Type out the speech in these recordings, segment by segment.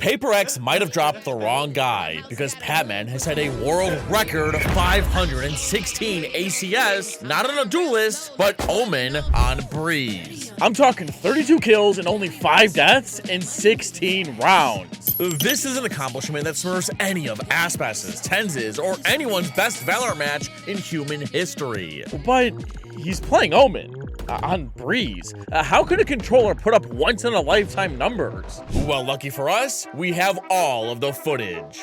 Paper X might have dropped the wrong guy, because Patmen has had a world record 516 ACS, not on a duelist, but Omen on Breeze. I'm talking 32 kills and only 5 deaths in 16 rounds. This is an accomplishment that smurfs any of Aspas's, Tenz's, or anyone's best Valorant match in human history. But he's playing Omen on Breeze. How could a controller put up once-in-a-lifetime numbers? Well, lucky for us, we have all of the footage.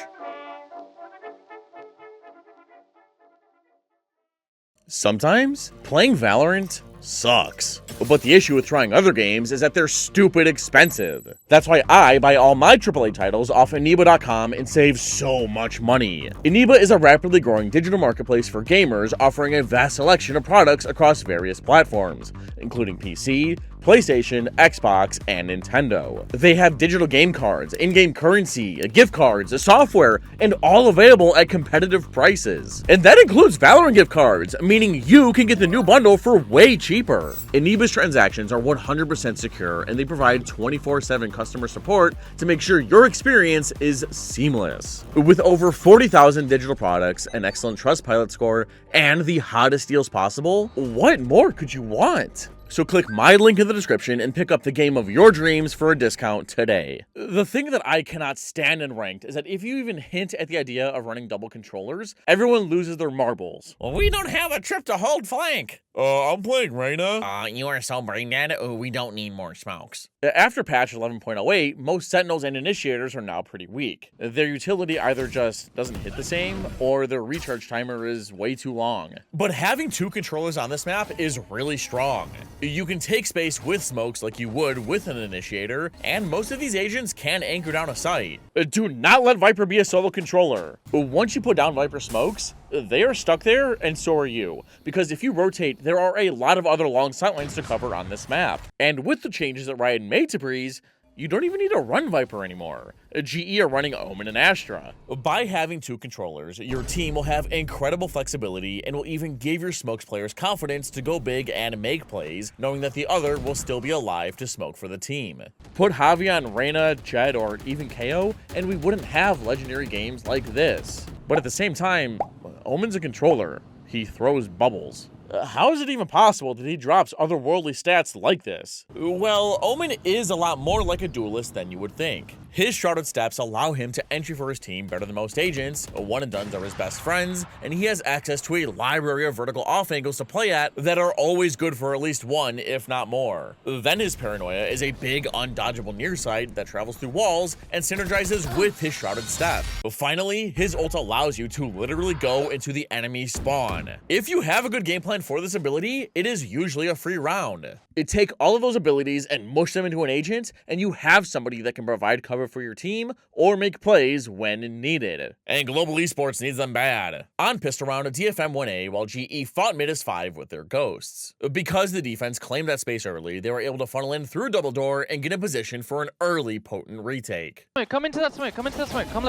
Sometimes, playing Valorant sucks. But the issue with trying other games is that they're stupid expensive. That's why I buy all my AAA titles off ENEBA.com and save so much money. ENEBA is a rapidly growing digital marketplace for gamers, offering a vast selection of products across various platforms, including PC, PlayStation, Xbox, and Nintendo. They have digital game cards, in-game currency, gift cards, software, and all available at competitive prices. And that includes Valorant gift cards, meaning you can get the new bundle for way cheaper. ENEBA's transactions are 100% secure, and they provide 24/7 customer support to make sure your experience is seamless. With over 40,000 digital products, an excellent Trustpilot score, and the hottest deals possible, what more could you want? So click my link in the description and pick up the game of your dreams for a discount today. The thing that I cannot stand in ranked is that if you even hint at the idea of running double controllers, everyone loses their marbles. Well, we don't have a trip to hold flank. I'm playing Reyna. You are so brain dead. We don't need more smokes. After patch 11.08, most Sentinels and Initiators are now pretty weak. Their utility either just doesn't hit the same, or their recharge timer is way too long. But having 2 controllers on this map is really strong. You can take space with smokes like you would with an Initiator, and most of these agents can anchor down a site. Do not let Viper be a solo controller. Once you put down Viper smokes, they are stuck there, and so are you. Because if you rotate, there are a lot of other long sightlines to cover on this map. And with the changes that Riot made to Breeze, you don't even need to run Viper anymore. GE are running Omen and Astra. By having 2 controllers, your team will have incredible flexibility and will even give your smokes players confidence to go big and make plays, knowing that the other will still be alive to smoke for the team. Put Javi on Reyna, Jed, or even KO, and we wouldn't have legendary games like this. But at the same time, Omen's a controller. He throws bubbles. How is it even possible that he drops otherworldly stats like this? Well, Omen is a lot more like a duelist than you would think. His shrouded steps allow him to entry for his team better than most agents, one and dones are his best friends, and he has access to a library of vertical off angles to play at that are always good for at least 1, if not more. Then his paranoia is a big undodgeable near sight that travels through walls and synergizes with his shrouded step. Finally, his ult allows you to literally go into the enemy spawn. If you have a good game plan for this ability, it is usually a free round. Take all of those abilities and mush them into an agent, and you have somebody that can provide cover for your team or make plays when needed. And Global Esports needs them bad. On Pistol Round, DFM won A while GE fought mid as 5 with their ghosts. Because the defense claimed that space early, they were able to funnel in through double door and get in position for an early potent retake. Come into that smoke, come left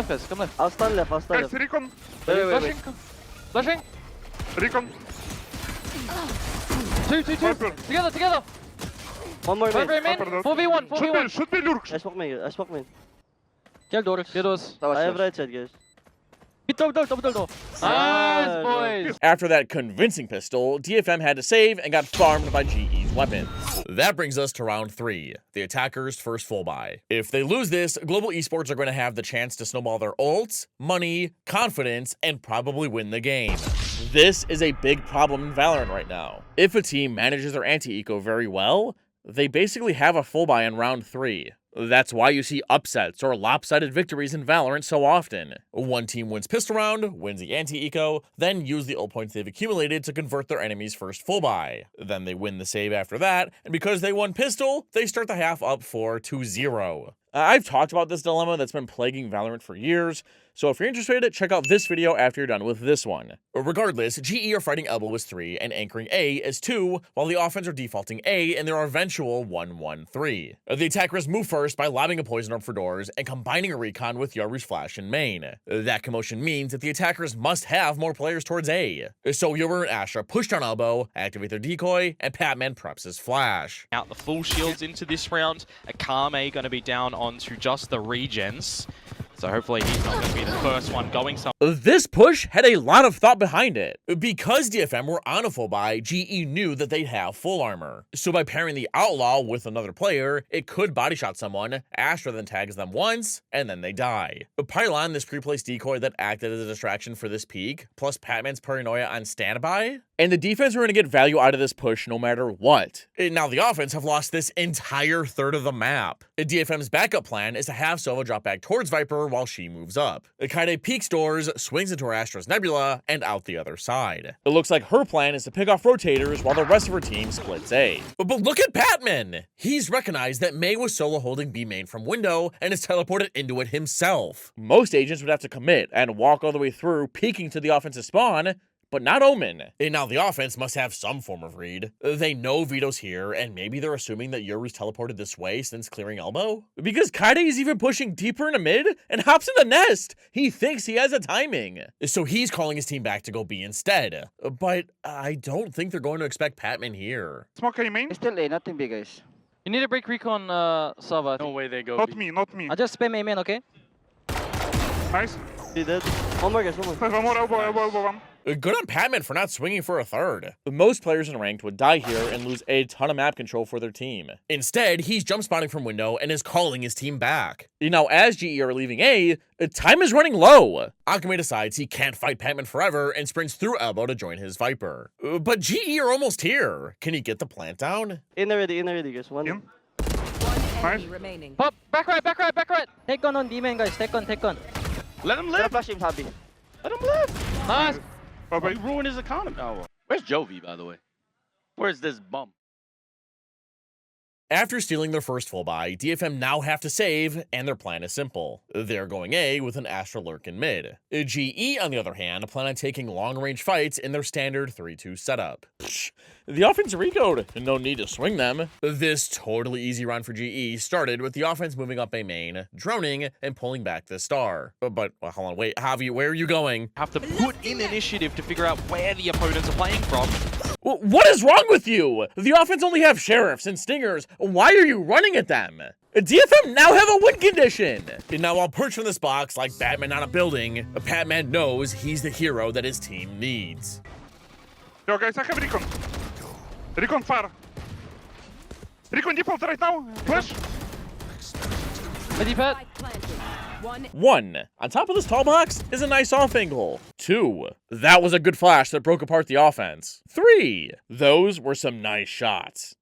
guys, come left. I'll stand left. Guys, recon. Wait. Flashing. Recon. 2. Together. One more Viper main. main. 4v1. Should be lurk. I smoke main. Kill doors. I have right side, guys. Hit double door. Nice, boys. After that convincing pistol, DFM had to save and got farmed by GE's weapon. That brings us to round 3, the attackers' first full buy. If they lose this, Global Esports are going to have the chance to snowball their ults, money, confidence, and probably win the game. This is a big problem in Valorant right now. If a team manages their anti-eco very well, they basically have a full buy in round 3. That's why you see upsets or lopsided victories in Valorant so often. One team wins pistol round, wins the anti-eco, then use the ult points they've accumulated to convert their enemy's first full buy. Then they win the save after that, and because they won pistol, they start the half up 4-0. I've talked about this dilemma that's been plaguing Valorant for years, so if you're interested, check out this video after you're done with this one. Regardless, GE are fighting elbow as 3 and anchoring A as 2, while the offense are defaulting A in their eventual 1-1-3. The attackers move first by lobbing a poison orb for doors and combining a recon with Yoru's flash in main. That commotion means that the attackers must have more players towards A. So Yoru and Astra push down elbow, activate their decoy, and Patmen preps his flash. Out the full shields into this round. A Kame going to be down onto just the regens. So hopefully he's not going to be the first one going somewhere. This push had a lot of thought behind it. Because DFM were on a full buy, GE knew that they'd have full armor. So by pairing the Outlaw with another player, it could body shot someone, Astra then tags them once, and then they die. Pylon, this pre-placed decoy that acted as a distraction for this peak, plus Patmen's paranoia on standby, and the defense were going to get value out of this push no matter what. Now the offense have lost this entire third of the map. DFM's backup plan is to have Sova drop back towards Viper while she moves up. Kaide peeks doors, swings into her Astra's Nebula, and out the other side. It looks like her plan is to pick off rotators while the rest of her team splits A. But look at Patmen! He's recognized that Mei was solo holding B main from window and is teleported into it himself. Most agents would have to commit and walk all the way through, peeking to the offensive spawn, but not Omen. And now the offense must have some form of read. They know Vito's here, and maybe they're assuming that Yuri's teleported this way since clearing elbow? Because Kaide is even pushing deeper into mid and hops in the nest. He thinks he has a timing. So he's calling his team back to go B instead. But I don't think they're going to expect Patmen here. Smoke A main. Still A, nothing big, guys. You need to break recon, Sava. No way they go. Not B. me, not me. I just spam amen, okay? Nice. Be dead. One more, guys, one more. Nice, one more, elbow, one. Good on Patmen for not swinging for a third. Most players in ranked would die here and lose a ton of map control for their team. Instead, he's jump spawning from window and is calling his team back. Now, as GE are leaving A, time is running low. Akame decides he can't fight Patmen forever and sprints through elbow to join his Viper. But GE are almost here. Can he get the plant down? In already, guys. One. In. One enemy Nice. remaining. Pop, back right. Take on B-man, guys. Take on. Let him Gonna live. flash him, Happy. Let him live. Nice. Bye-bye. You ruined his economy. Oh, where's Jovi, by the way? Where's this bum? After stealing their first full buy, DFM now have to save, and their plan is simple. They're going A with an Astra lurk in mid. GE, on the other hand, plan on taking long-range fights in their standard 3-2 setup. Psh, the offense recoed, no need to swing them. This totally easy run for GE started with the offense moving up A main, droning, and pulling back the star. But hold on, wait, Javi, where are you going? Have to put in initiative to figure out where the opponents are playing from. What is wrong with you? The offense only have sheriffs and stingers. Why are you running at them? DFM now have a win condition. And now while perched on this box like Batman on a building, Patmen knows he's the hero that his team needs. Yo, guys, I have recon. Recon far. Recon default right now. Flash. Ready, Pat? Spike planted. One 1. On top of this tall box is a nice off angle. 2. That was a good flash that broke apart the offense. 3. Those were some nice shots.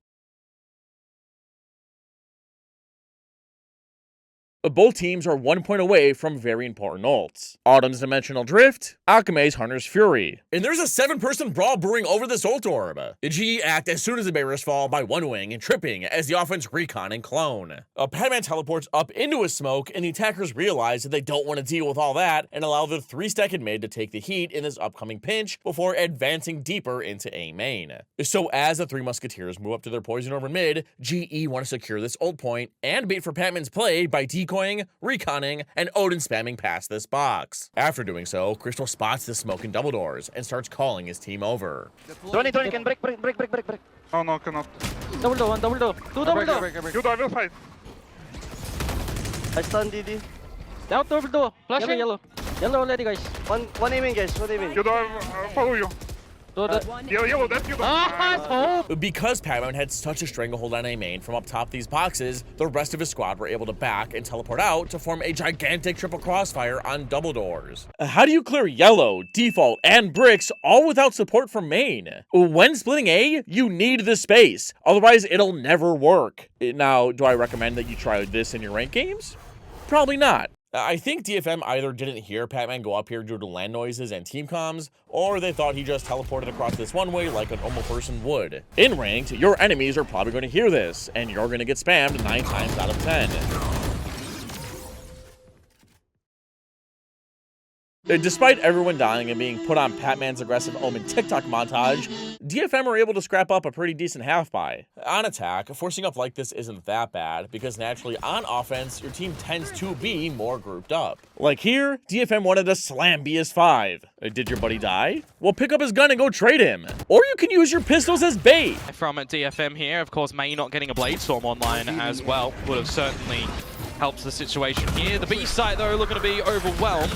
Both teams are 1 point away from very important ults. Autumn's Dimensional Drift, Akame's Hunter's Fury. And there's a 7-person brawl brewing over this ult orb. GE act as soon as the barriers fall by one wing and tripping as the offense recon and clone. Patman teleports up into a smoke and the attackers realize that they don't want to deal with all that and allow the 3-stack mid to take the heat in this upcoming pinch before advancing deeper into A main. So as the 3 musketeers move up to their poison orb in mid, GE want to secure this ult point and bait for Patman's play by decoying, reconning, and Odin spamming past this box. After doing so, Crystal spots the smoke in double doors and starts calling his team over. Tony, can break. Oh, no, cannot. Double door, 2 double door. You do, I will fight. I stun DD. Down double door. Flashing. Yellow already, guys. One aiming, guys. One aiming. You do, I follow you. one Yellow, that you do. Ah, oh. Because Patmen had such a stranglehold on A main from up top these boxes, the rest of his squad were able to back and teleport out to form a gigantic triple crossfire on double doors. How do you clear yellow, default, and bricks all without support from main? When splitting A, you need the space, otherwise it'll never work. Now, do I recommend that you try this in your rank games? Probably not. I think DFM either didn't hear Patmen go up here due to land noises and team comms, or they thought he just teleported across this one way like a normal person would. In ranked, your enemies are probably going to hear this, and you're going to get spammed 9 times out of 10. Despite everyone dying and being put on Patman's aggressive Omen TikTok montage, DFM are able to scrap up a pretty decent half buy. On attack, forcing up like this isn't that bad, because naturally on offense, your team tends to be more grouped up. Like here, DFM wanted to slam BS5. Did your buddy die? Well, pick up his gun and go trade him. Or you can use your pistols as bait. From DFM here, of course, May not getting a Blade Storm online as well would have certainly helps the situation here. The B site, though, looking to be overwhelmed.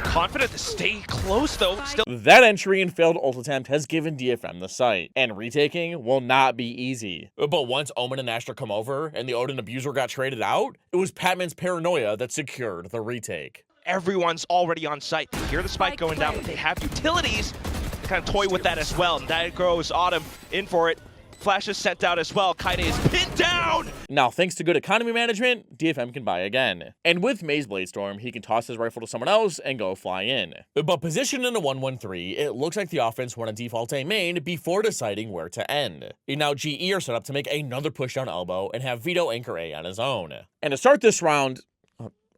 Confident to stay close, though. Still. That entry and failed ult attempt has given DFM the site, and retaking will not be easy. But once Omen and Astra come over and the Odin abuser got traded out, it was Patmen's paranoia that secured the retake. Everyone's already on site. They hear the spike going down, but they have utilities to kind of toy with that as well. And that goes Autumn in for it. Flash is sent out as well. Kaide is pinned down! Now, thanks to good economy management, DFM can buy again. And with Maze Blade Storm, he can toss his rifle to someone else and go fly in. But positioned in a 1-1-3, it looks like the offense went a default A main before deciding where to end. And now GE are set up to make another push down elbow and have Vito anchor A on his own. And to start this round,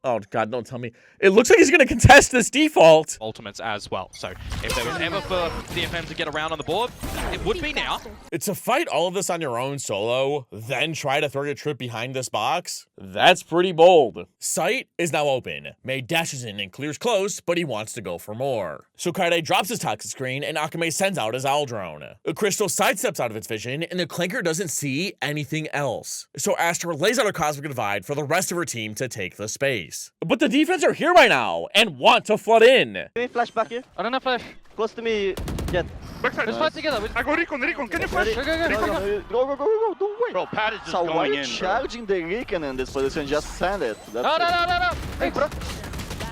oh god, don't tell me. It looks like he's gonna contest this default. Ultimates as well. So if there was ever for DFM to get around on the board, it would be now. To fight all of this on your own solo, then try to throw your trip behind this box, that's pretty bold. Sight is now open. May dashes in and clears close, but he wants to go for more. So Kaide drops his toxic screen and Akame sends out his owl drone. Crystal sidesteps out of its vision and the Clanker doesn't see anything else. So Astra lays out a cosmic divide for the rest of her team to take the space. But the defense are here by now and want to flood in. Can we flash back here? I don't have flash. Close to me, Jet. Backside. Let's fight together. I go Recon, can you flash? Ready? Go, don't wait. Bro, Pat is just So why going you in, bro. charging the Recon in this position? Just send it. That's No, it. no, no, no, no. Hey, bro.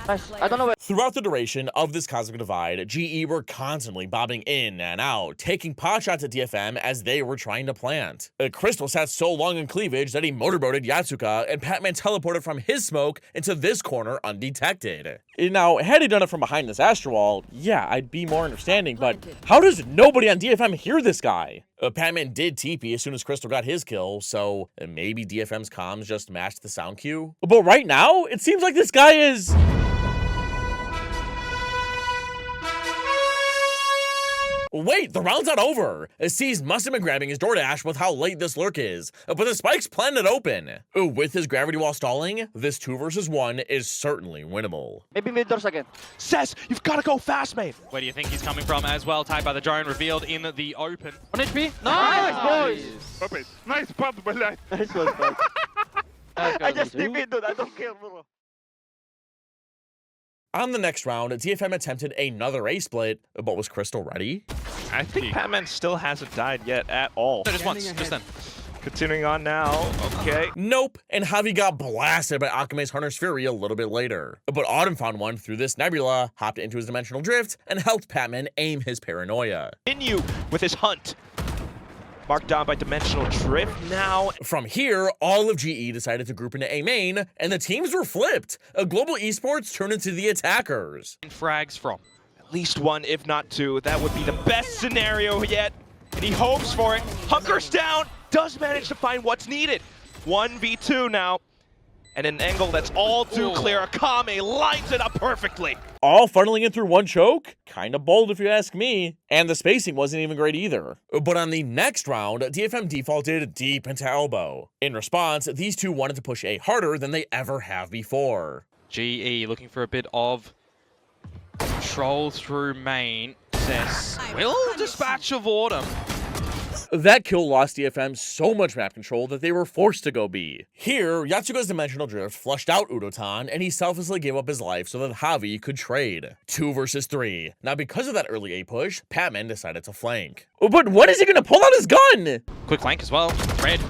Nice. I don't know where. Throughout the duration of this cosmic divide, GE were constantly bobbing in and out, taking pot shots at DFM as they were trying to plant. Crystal sat so long in cleavage that he motorboated Yatsuka, and Patmen teleported from his smoke into this corner undetected. Now, had he done it from behind this Astra wall, yeah, I'd be more understanding, but how does nobody on DFM hear this guy? Patmen did TP as soon as Crystal got his kill, so maybe DFM's comms just matched the sound cue. But right now, it seems like this guy is... Wait, the round's not over. C's must have been grabbing his DoorDash with how late this lurk is, but the spike's planted open. With his gravity wall stalling, this 2 versus 1 is certainly winnable. Maybe mid doors again. Says, you've got to go fast, mate. Where do you think he's coming from as well? Tied by the drone, revealed in the open. 1 HP. Nice, boys. Perfect. Nice pad, but Nice one, bud. I just TP. TP, dude. I don't care, bro. On the next round, DFM attempted another A split, but was Crystal ready? I think Patmen still hasn't died yet at all. No, just once, just then. Continuing on now, okay. Nope, and Javi got blasted by Akame's Hunter's Fury a little bit later. But Autumn found one through this nebula, hopped into his dimensional drift, and helped Patmen aim his paranoia. Continue with his hunt. Marked down by dimensional drift now. From here, all of GE decided to group into A main, and the teams were flipped. Global Esports turned into the attackers. Frags from. At least 1, if not 2. That would be the best scenario yet. And he hopes for it. Hunkers down. Does manage to find what's needed. 1v2 now. And an angle that's all too clear. Akame lines it up perfectly. All funneling in through one choke? Kinda bold if you ask me. And the spacing wasn't even great either. But on the next round, DFM defaulted deep into elbow. In response, these two wanted to push A harder than they ever have before. GE looking for a bit of control through main. Says, will dispatch of Autumn. That kill lost DFM so much map control that they were forced to go B. Here, Yatsuka's dimensional drift flushed out Udotan, and he selflessly gave up his life so that Javi could trade. 2 versus 3. Now, because of that early A push, Patmen decided to flank. But when is he gonna pull out his gun? Quick flank as well. Red.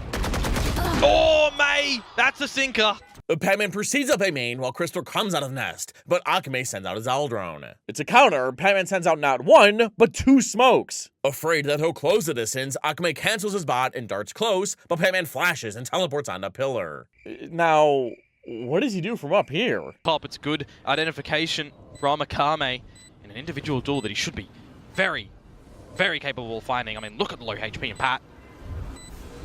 Oh, May! That's a sinker. Patmen proceeds up A main while Crystal comes out of nest, but Akame sends out his owl drone. It's a counter, Patmen sends out not 1, but 2 smokes. Afraid that he'll close the distance, Akame cancels his bot and darts close, but Patmen flashes and teleports onto pillar. Now, what does he do from up here? Top, it's good identification from Akame in an individual duel that he should be very, very capable of finding. I mean, look at the low HP in Pat.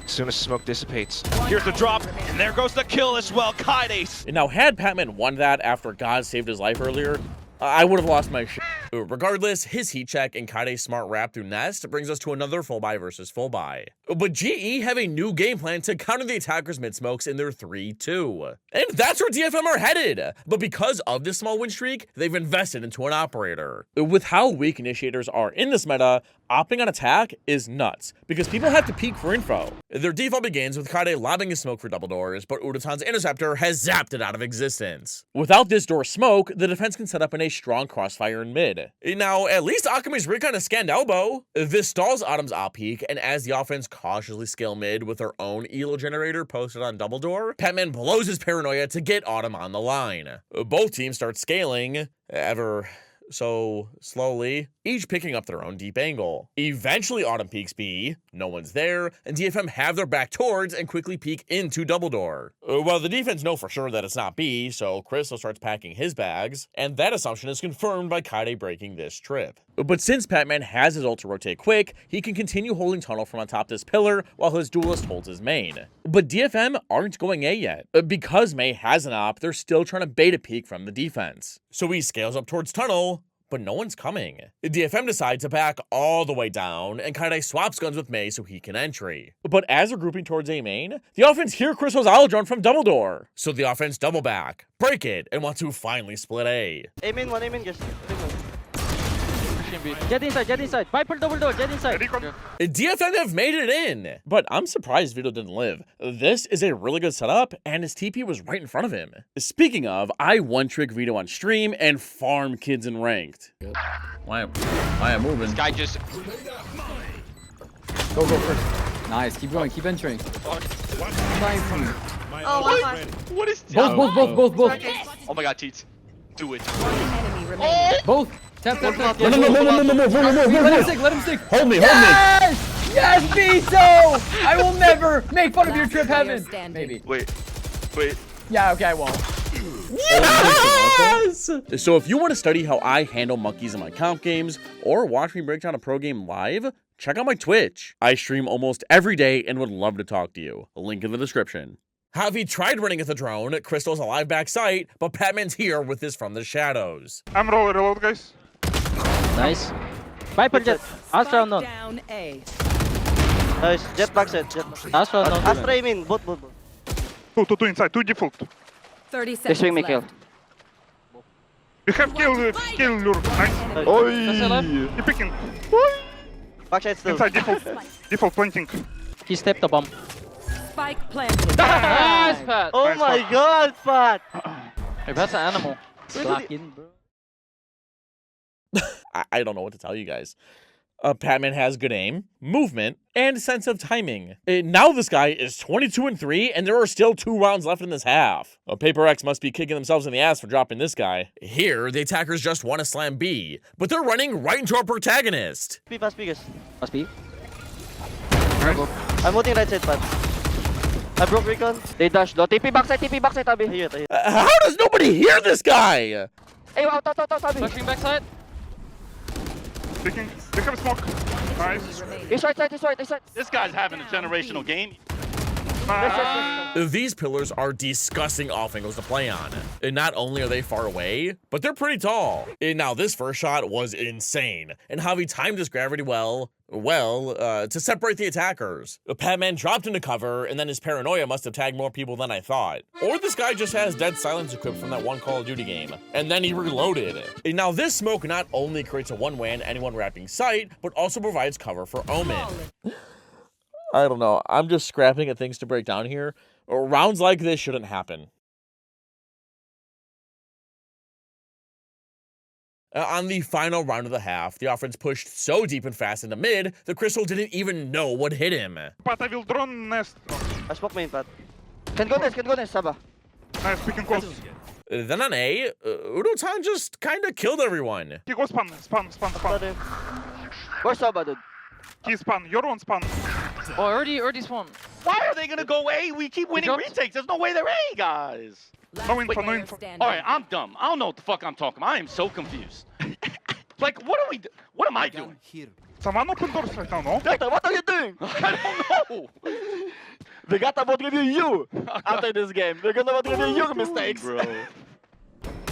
As soon as smoke dissipates, here's the drop, and there goes the kill as well. Kaides. Now, had Patmen won that after God saved his life earlier, I would have lost my shit. Regardless, his heat check and Kaide's smart wrap through Nest brings us to another full buy versus full buy. But GE have a new game plan to counter the attackers' mid smokes in their 3-2. And that's where DFM are headed. But because of this small win streak, they've invested into an operator. With how weak initiators are in this meta, opting on attack is nuts, because people have to peek for info. Their default begins with Kaide lobbing his smoke for double doors, but Udatan's interceptor has zapped it out of existence. Without this door smoke, the defense can set up in a strong crossfire in mid. Now, at least Akami's recon a scanned elbow. This stalls Autumn's op peak, and as the offense cautiously scale mid with their own elo generator posted on double door, Patmen blows his paranoia to get Autumn on the line. Both teams start scaling, ever so slowly, each picking up their own deep angle. Eventually Autumn peeks B, no one's there, and DFM have their back towards and quickly peek into double door. Well, the defense know for sure that it's not B, so Crystal starts packing his bags, and that assumption is confirmed by Kaide breaking this trip. But since Patmen has his ult to rotate quick, he can continue holding tunnel from on top this pillar while his duelist holds his main. But DFM aren't going A yet. Because Mei has an op, they're still trying to bait a peek from the defense. So he scales up towards tunnel, but no one's coming. DFM decides to back all the way down, and Kaide swaps guns with Mei so he can entry. But as they're grouping towards A main, the offense hear Crystal's olive drone from double door. So the offense double back, break it, and want to finally split A. Aim in, guys. Jet inside. Viper double door, jet inside. Recon. DFM have made it in, but I'm surprised Vito didn't live. This is a really good setup, and his TP was right in front of him. Speaking of, I one-trick Vito on stream and farm kids in ranked. Why am moving? This guy just... Go first. Nice, keep going, keep entering. Oh my god. What is... Both. Oh my god, Teets. Do it. Enemy remaining. Both. Tap. No. Let him stick. Hold me. Yes, Vito! I will never make fun of your trip heaven. Maybe. Wait. Yeah, okay, I won't. Yes! So if you want to study how I handle monkeys in my comp games, or watch me break down a pro game live, check out my Twitch. I stream almost every day and would love to talk to you. Link in the description. Javi tried running at the drone, Crystal's alive back sight, but Patman's here with this from the shadows. I'm rolling reload, guys. Nice. Viper jet. Astra unknown. Down A. Nice. Jet backside. Astra unknown. Astra aim in. Both. Two inside. Two default. 30 They seconds swing me kill. left. You have kill lure. Nice. That's alive. He picking. Backside still. Inside default. Default planting. He stepped the bomb. Spike planted. Nice, Pat. Oh Nice my one. god, Pat. Hey, that's an animal. Slack in, bro. I don't know what to tell you guys. Patman has good aim, movement, and sense of timing. Now this guy is 22-3, and there are still 2 rounds left in this half. Paper X must be kicking themselves in the ass for dropping this guy. Here, the attackers just want to slam B, but they're running right into our protagonist. Pass B, guys. Must be. I'm holding right side, Pat. I broke recon. They dash. No, TP backside, Abi. Here. How does nobody hear this guy? Hey, out, Abi. Pushing backside. Picking. They have smoke. Nice. He's right side. This guy's having a generational game. These pillars are disgusting off angles to play on. And not only are they far away, but they're pretty tall. And now this first shot was insane, and Javi timed his gravity well, to separate the attackers. Patman dropped into cover, and then his paranoia must have tagged more people than I thought. Or this guy just has dead silence equipped from that one Call of Duty game, and then he reloaded. And now this smoke not only creates a one-way on anyone wrapping sight, but also provides cover for Omen. I don't know. I'm just scrapping at things to break down here. Rounds like this shouldn't happen. On the final round of the half, the offense pushed so deep and fast into mid, the Crystal didn't even know what hit him. Pat, I will drone nest. I smoke main, Pat. Can go nest, Saba. Nice, picking close. Then on A, Udo-tan just kinda killed everyone. He goes spawn. Where's Saba, dude? He spawn. Your own spawn. Oh, already spawn. Why are they gonna go A? We keep winning retakes. There's no way they're A, guys. No info. All right, I'm dumb. I don't know what the fuck I'm talking about. I am so confused. Like, what are we do? What am I doing? Someone open doors right now, no? Vector, what are you doing? I don't know. Vegata won't review you after this game. We're gonna review your mistakes. Bro.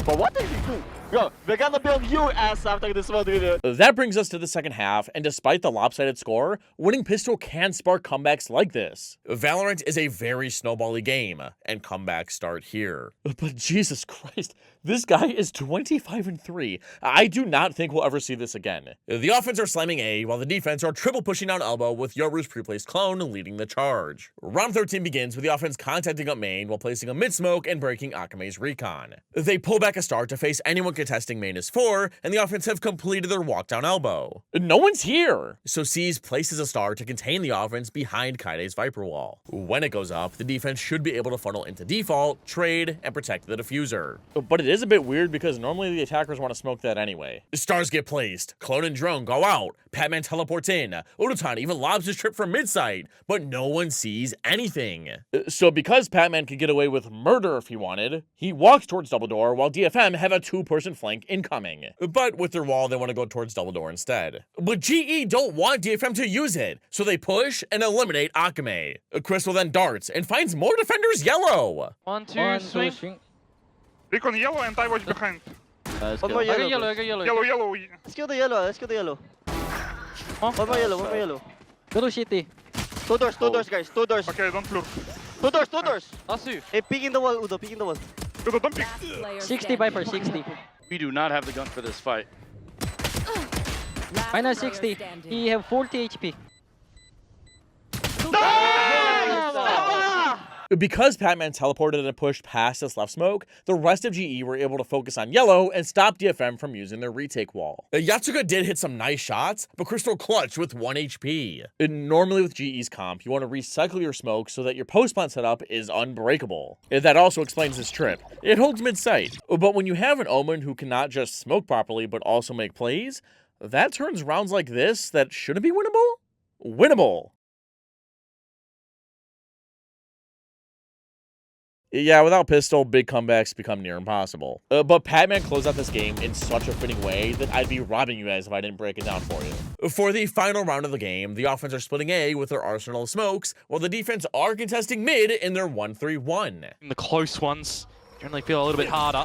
But what did he do? Bro, we're gonna build you ass after this one, dude. That brings us to the second half, and despite the lopsided score, winning Pistol can spark comebacks like this. Valorant is a very snowbally game, and comebacks start here. But Jesus Christ, this guy is 25-3. I do not think we'll ever see this again. The offense are slamming A, while the defense are triple pushing down elbow with Yoru's pre-placed clone leading the charge. Round 13 begins with the offense contacting up main while placing a mid-smoke and breaking Akame's recon. They pull back a start to face anyone contesting main as 4, and the offense have completed their walk down elbow. No one's here! So C's places a star to contain the offense behind Kaide's Viper wall. When it goes up, the defense should be able to funnel into default, trade, and protect the diffuser. But it is a bit weird because normally the attackers want to smoke that anyway. Stars get placed, clone and drone go out, Patmen teleports in, Urutan even lobs his trip from mid-site, but no one sees anything. So because Patmen could get away with murder if he wanted, he walks towards double door while DFM have a 2-person flank incoming. But with their wall, they want to go towards double door instead. But GE don't want DFM to use it, so they push and eliminate Akame. Crystal then darts and finds more defenders yellow. 1, 2, swing. Recon yellow and I watch behind. One more I got yellow. yellow, I got yellow. Yellow, yellow. Let's kill the yellow, let's kill the yellow. One more yellow, one more yellow. Go to city. Two doors, guys, 2 doors. Okay, don't lure. 2 doors. Asu. Hey, peek in the wall, Udo, peek in the wall. Udo, don't pick. 60 Viper, 60. We do not have the gun for this fight. Minus 60. He have 40 HP. Because Patman teleported and pushed past this left smoke, the rest of GE were able to focus on yellow and stop DFM from using their retake wall. Yatsuga did hit some nice shots, but Crystal clutched with 1 HP. Normally with GE's comp, you want to recycle your smoke so that your post-plant setup is unbreakable. That also explains this trip. It holds mid-sight. But when you have an Omen who cannot just smoke properly but also make plays, that turns rounds like this that shouldn't be winnable. Yeah, without Pistol, big comebacks become near impossible. But Patman closed out this game in such a fitting way that I'd be robbing you guys if I didn't break it down for you. For the final round of the game, the offense are splitting A with their arsenal of smokes, while the defense are contesting mid in their 1-3-1. The close ones generally feel a little bit harder.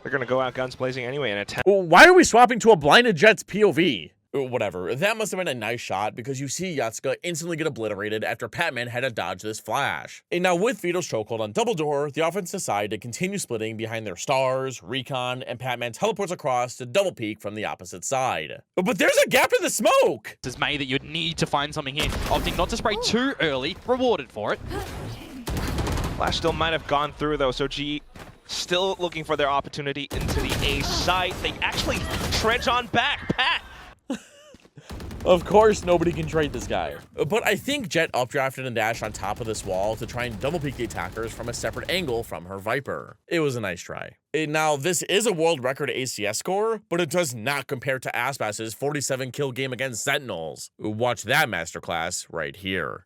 They're gonna go out guns blazing anyway and attack. Why are we swapping to a blinded Jets POV? Whatever, that must have been a nice shot because you see Yatsuka instantly get obliterated after Patman had to dodge this flash. And now with Vito's chokehold on double door, the offense decide to continue splitting behind their stars, recon, and Patman teleports across to double peek from the opposite side. But there's a gap in the smoke! This is May that you'd need to find something here. Opting not to spray too early, rewarded for it. Flash still might have gone through though, so GE still looking for their opportunity into the A site. They actually trudge on back. Pat! Of course, nobody can trade this guy. But I think Jet updrafted and dashed on top of this wall to try and double peek the attackers from a separate angle from her Viper. It was a nice try. Now, this is a world record ACS score, but it does not compare to Aspas' 47 kill game against Sentinels. Watch that masterclass right here.